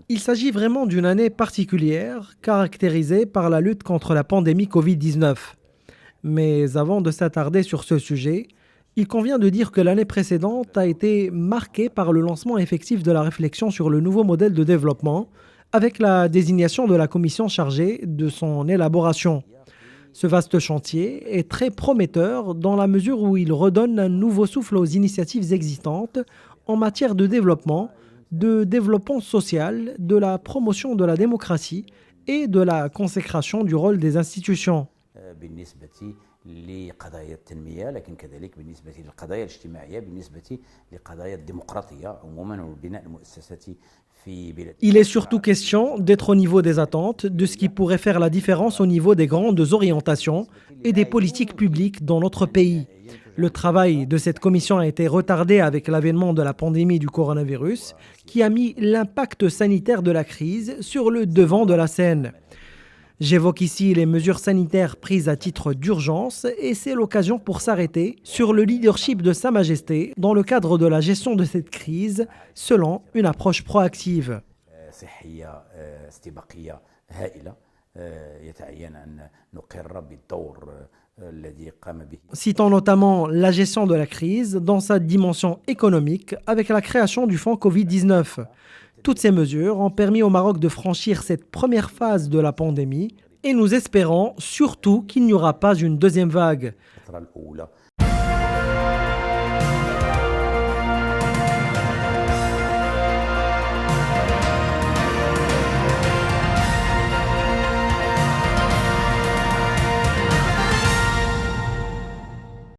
Il s'agit vraiment d'une année particulière, caractérisée par la lutte contre la pandémie Covid-19. Mais avant de s'attarder sur ce sujet, il convient de dire que l'année précédente a été marquée par le lancement effectif de la réflexion sur le nouveau modèle de développement, avec la désignation de la commission chargée de son élaboration. Ce vaste chantier est très prometteur dans la mesure où il redonne un nouveau souffle aux initiatives existantes en matière de développement social, de la promotion de la démocratie et de la consécration du rôle des institutions. لقضايا التنمية لكن كذلك بالنسبة للقضايا الاجتماعية بالنسبة لقضايا الديمقراطية عموما والبناء المؤسساتي في بلاد. Il est surtout question d'être au niveau des attentes, de ce qui pourrait faire la différence au niveau des grandes orientations et des politiques publiques dans notre pays. Le travail de cette commission a été retardé avec l'avènement de la pandémie du coronavirus, qui a mis l'impact sanitaire de la crise sur le devant de la scène. J'évoque ici les mesures sanitaires prises à titre d'urgence et c'est l'occasion pour s'arrêter sur le leadership de Sa Majesté dans le cadre de la gestion de cette crise selon une approche proactive. Citant notamment la gestion de la crise dans sa dimension économique avec la création du fonds Covid-19. Toutes ces mesures ont permis au Maroc de franchir cette première phase de la pandémie et nous espérons surtout qu'il n'y aura pas une deuxième vague.